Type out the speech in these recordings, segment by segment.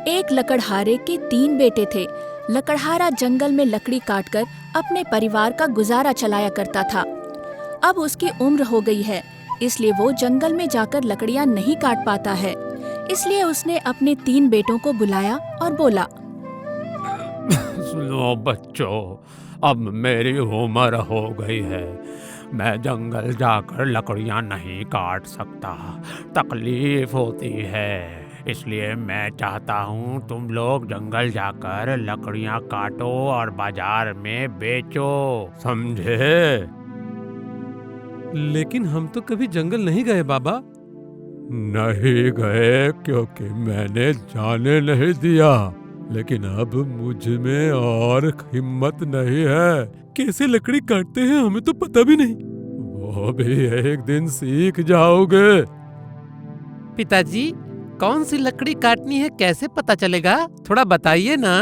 एक लकड़हारे के 3 बेटे थे। लकड़हारा जंगल में लकड़ी काटकर अपने परिवार का गुजारा चलाया करता था। अब उसकी उम्र हो गई है, इसलिए वो जंगल में जाकर लकड़ियां नहीं काट पाता है। इसलिए उसने अपने 3 बेटों को बुलाया और बोला, सुनो बच्चों, अब मेरी उम्र हो गई है। मैं जंगल जाकर लकड़ियां नहीं काट सकता, तकलीफ होती है। इसलिए मैं चाहता हूँ तुम लोग जंगल जाकर लकड़ियां काटो और बाजार में बेचो, समझे? लेकिन हम तो कभी जंगल नहीं गए बाबा। नहीं गए क्योंकि मैंने जाने नहीं दिया, लेकिन अब मुझ में और हिम्मत नहीं है। कैसे लकड़ी काटते हैं हमें तो पता भी नहीं। वो भी एक दिन सीख जाओगे। पिताजी, कौन सी लकड़ी काटनी है कैसे पता चलेगा? थोड़ा बताइए ना।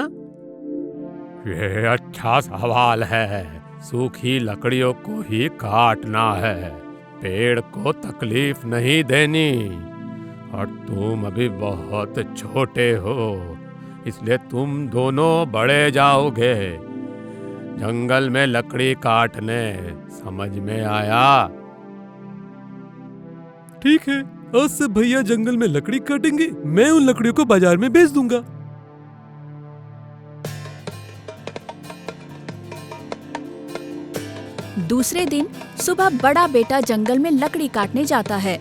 ये अच्छा सवाल है। सूखी लकड़ियों को ही काटना है, पेड़ को तकलीफ नहीं देनी। और तुम अभी बहुत छोटे हो, इसलिए तुम दोनों बड़े जाओगे। जंगल में लकड़ी काटने, समझ में आया? ठीक है, आज से भैया जंगल में लकड़ी काटेंगे, मैं उन लकड़ियों को बाजार में बेच दूंगा। दूसरे दिन सुबह बड़ा बेटा जंगल में लकड़ी काटने जाता है।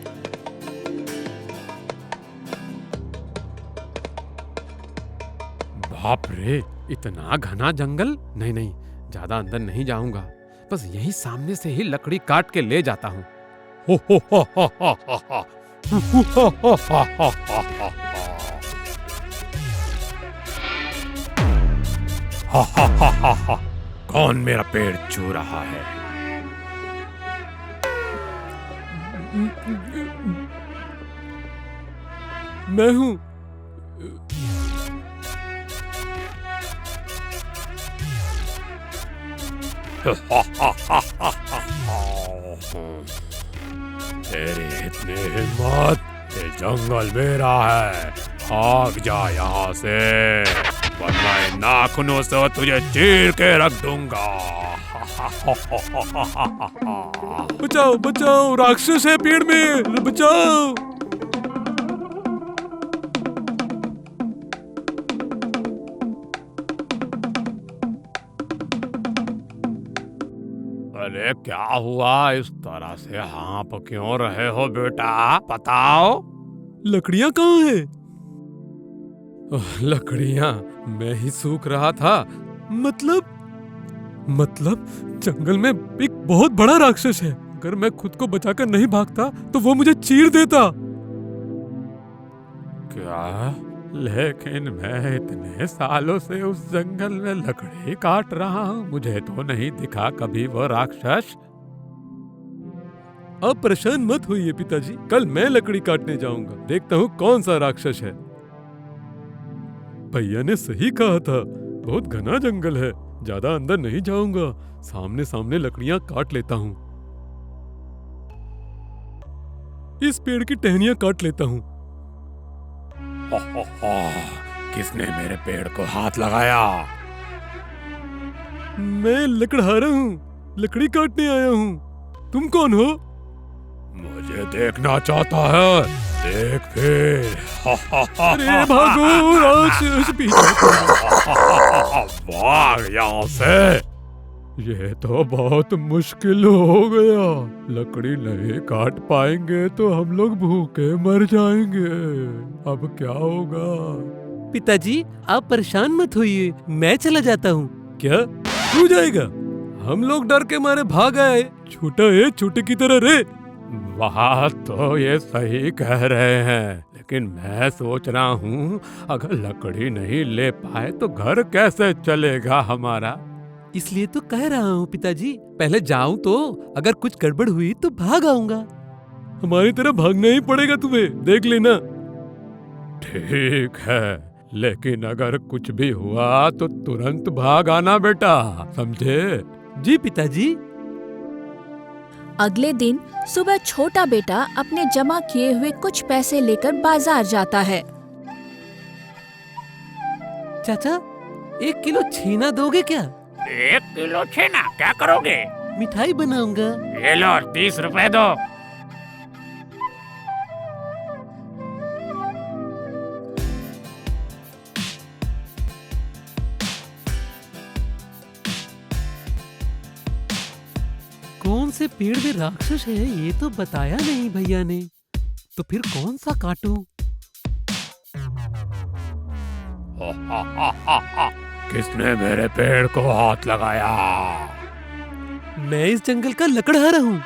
बाप रे, इतना घना जंगल! नहीं नहीं, ज्यादा अंदर नहीं जाऊंगा, बस यही सामने से ही लकड़ी काट के ले जाता हूँ। कौन मेरा पेड़ छू रहा है? मैं हूँ। तेरी इतनी हिम्मत! ये जंगल मेरा है, भाग जा यहाँ से, वरना इन नाखूनों से तुझे चीर के रख दूंगा। बचाओ बचाओ, राक्षस है पेड़ में, बचाओ। अरे क्या हुआ? इस तरह से हाँप क्यों रहे हो बेटा, बताओ। लकड़ियाँ कहाँ हैं? लकड़ियाँ मैं ही सूख रहा था। मतलब जंगल में एक बहुत बड़ा राक्षस है। अगर मैं खुद को बचाकर नहीं भागता तो वो मुझे चीर देता। क्या? लेकिन मैं इतने सालों से उस जंगल में लकड़ी काट रहा हूँ, मुझे तो नहीं दिखा कभी वो राक्षस। अब परेशान मत होइए पिताजी, कल मैं लकड़ी काटने जाऊंगा, देखता हूँ कौन सा राक्षस है। भैया ने सही कहा था, बहुत घना जंगल है, ज्यादा अंदर नहीं जाऊंगा, सामने सामने लकड़ियां काट लेता हूँ। इस पेड़ की टहनियां काट लेता हूँ। किसने मेरे पेड़ को हाथ लगाया? मैं लकड़हारा हूँ, लकड़ी काटने आया हूँ। तुम कौन हो? मुझे देखना चाहता है? देख फिर। अरे भागो, राक्षस पीछे। भाग यहाँ से। ये तो बहुत मुश्किल हो गया, लकड़ी नहीं काट पाएंगे तो हम लोग भूखे मर जाएंगे। अब क्या होगा? पिताजी, आप परेशान मत होइए, मैं चला जाता हूँ। क्या तू जाएगा? हम लोग डर के मारे भाग आए। छोटा है, छोटे की तरह रे। बात तो ये सही कह रहे हैं, लेकिन मैं सोच रहा हूँ अगर लकड़ी नहीं ले पाए तो घर कैसे चलेगा हमारा? इसलिए तो कह रहा हूँ पिताजी, पहले जाऊँ तो अगर कुछ गड़बड़ हुई तो भाग आऊंगा। हमारी तरह भागना ही पड़ेगा तुम्हें, देख लेना। ठीक है, लेकिन अगर कुछ भी हुआ तो तुरंत भाग आना बेटा, समझे? जी पिताजी। अगले दिन सुबह छोटा बेटा अपने जमा किए हुए कुछ पैसे लेकर बाजार जाता है। चाचा 1 किलो छेना दोगे क्या? 1 किलो छेना क्या करोगे? मिठाई बनाऊंगा। ये लो 30 रुपए दो। कौन से पेड़ में राक्षस है ये तो बताया नहीं भैया ने। तो फिर कौन सा काटूं? किसने मेरे पेड़ को हाथ लगाया? मैं इस जंगल का लकड़हारा हूँ।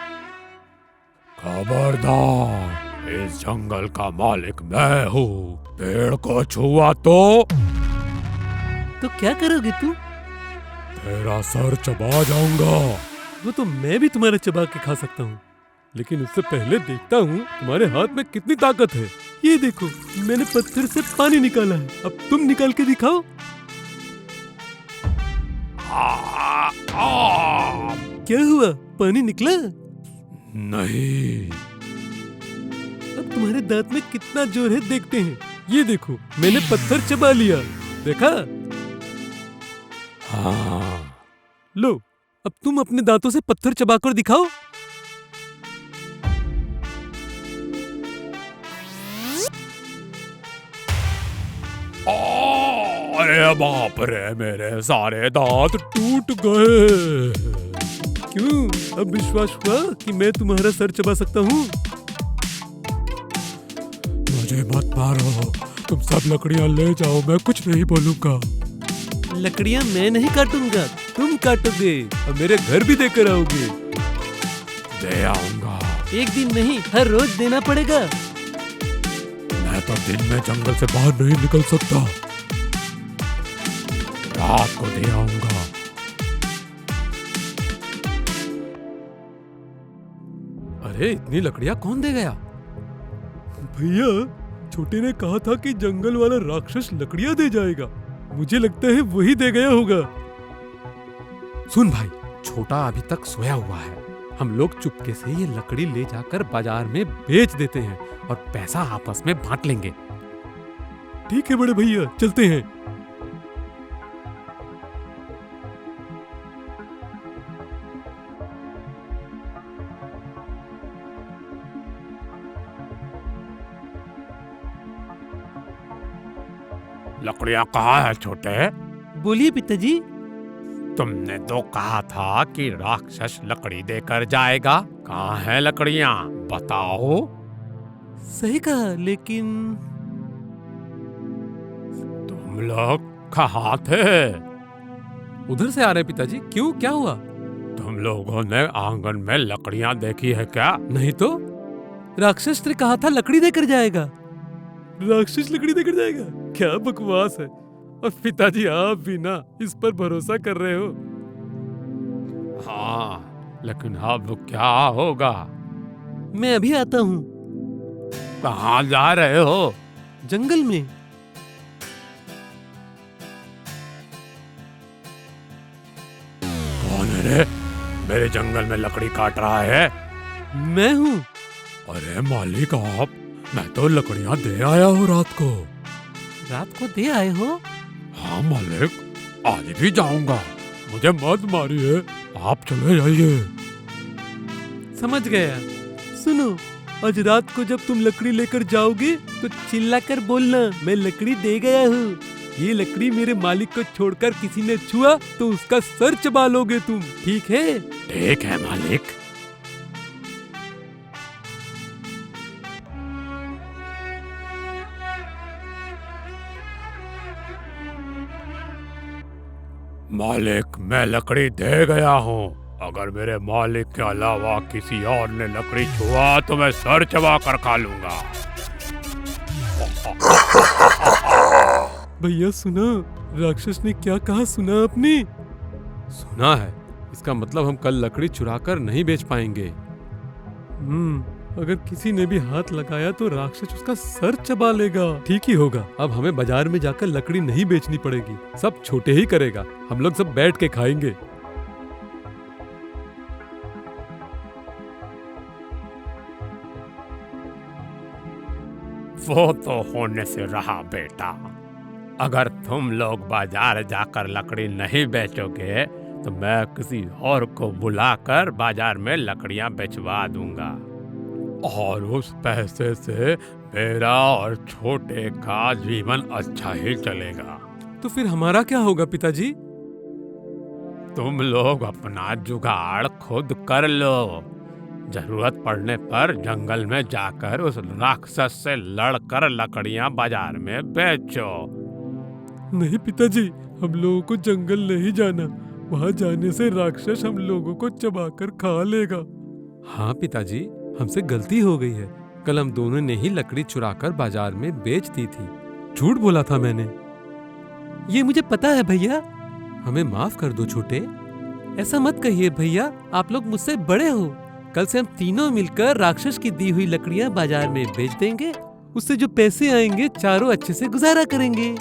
खबरदार, इस जंगल का मालिक मैं हूँ। पेड़ को छुआ तो क्या करोगे तू? तेरा सर चबा जाऊंगा। वो तो मैं भी तुम्हारे चबा के खा सकता हूँ, लेकिन उससे पहले देखता हूँ तुम्हारे हाथ में कितनी ताकत है। ये देखो, मैंने पत्थर से पानी निकाला है, अब तुम निकाल के दिखाओ। क्या हुआ, पानी निकला? नहीं। अब तुम्हारे दांत में कितना जोर है देखते हैं। ये देखो, मैंने पत्थर चबा लिया, देखा? हाँ। लो, अब तुम अपने दांतों से पत्थर चबाकर दिखाओ। अरे बाप रे, मेरे सारे दांत टूट गए। क्यों, अब विश्वास हुआ कि मैं तुम्हारा सर चबा सकता हूँ? मुझे मत मारो, तुम सब लकड़ियां ले जाओ, मैं कुछ नहीं बोलूंगा। लकड़ियाँ मैं नहीं काटूंगा, तुम काटोगे और मेरे घर भी देकर आओगे। दे आऊंगा। एक दिन नहीं, हर रोज देना पड़ेगा। मैं तो दिन में जंगल से बाहर नहीं निकल सकता, रात को दे आऊंगा। अरे इतनी लकड़ियाँ कौन दे गया? भैया, छोटे ने कहा था कि जंगल वाला राक्षस लकड़ियाँ दे जाएगा। मुझे लगता है वही दे गया होगा। सुन भाई, छोटा अभी तक सोया हुआ है। हम लोग चुपके से ये लकड़ी ले जाकर बाजार में बेच देते हैं और पैसा आपस में बांट लेंगे। ठीक है बड़े भैया, चलते हैं। लकड़ियां कहाँ है छोटे? बोलिए पिताजी। तुमने तो कहा था कि राक्षस लकड़ी देकर जाएगा। कहाँ है लकड़ियां, बताओ। सही कहा, लेकिन तुम लोग कहाँ थे? उधर से आ रहे पिताजी। क्यों, क्या हुआ? तुम लोगों ने आंगन में लकड़ियां देखी है क्या? नहीं तो, राक्षस ने कहा था लकड़ी देकर जाएगा। राक्षस लकड़ी देकर जाएगा? क्या बकवास है। और पिताजी, आप भी ना इस पर भरोसा कर रहे हो। हाँ, लेकिन अब क्या होगा? मैं अभी आता हूँ। कहाँ जा रहे हो? जंगल में। कौन है रे? मेरे जंगल में लकड़ी काट रहा है। मैं हूँ। अरे मालिक आप, मैं तो लकड़ियां दे आया हूँ रात को। रात को दे आए हो? हाँ मालिक, आज भी जाऊंगा। मुझे मत मारिए, आप चले जाइए। समझ गया। सुनो, आज रात को जब तुम लकड़ी लेकर जाओगे तो चिल्लाकर बोलना, मैं लकड़ी दे गया हूँ। ये लकड़ी मेरे मालिक को छोड़कर किसी ने छुआ तो उसका सर चबा लोगे तुम, ठीक है? ठीक है मालिक। मालिक, मैं लकड़ी दे गया हूँ। अगर मेरे मालिक के अलावा किसी और ने लकड़ी छुआ तो मैं सर चबा कर खा लूंगा। भैया सुना, राक्षस ने क्या कहा, सुना आपने? सुना है। इसका मतलब हम कल लकड़ी चुराकर नहीं बेच पाएंगे। अगर किसी ने भी हाथ लगाया तो राक्षस उसका सर चबा लेगा। ठीक ही होगा, अब हमें बाजार में जाकर लकड़ी नहीं बेचनी पड़ेगी, सब छोटे ही करेगा। हम लोग सब बैठ के खाएंगे। वो तो होने से रहा बेटा। अगर तुम लोग बाजार जाकर लकड़ी नहीं बेचोगे तो मैं किसी और को बुलाकर बाजार में लकड़ियां बेचवा दूंगा और उस पैसे से मेरा और छोटे का जीवन अच्छा ही चलेगा। तो फिर हमारा क्या होगा पिताजी? तुम लोग अपना जुगाड़ खुद कर लो। जरूरत पड़ने पर जंगल में जाकर उस राक्षस से लड़कर लकड़ियां बाजार में बेचो। नहीं पिताजी, हम लोगों को जंगल नहीं जाना। वहाँ जाने से राक्षस हम लोगों को चबाकर खा लेगा। हाँ पिताजी, हमसे गलती हो गई है। कल हम दोनों ने ही लकड़ी चुराकर बाजार में बेच दी थी। झूठ बोला था मैंने। ये मुझे पता है भैया। हमें माफ कर दो छोटे। ऐसा मत कहिए भैया, आप लोग मुझसे बड़े हो। कल से हम तीनों मिलकर राक्षस की दी हुई लकड़ियां बाजार में बेच देंगे। उससे जो पैसे आएंगे चारों अच्छे से गुजारा करेंगे।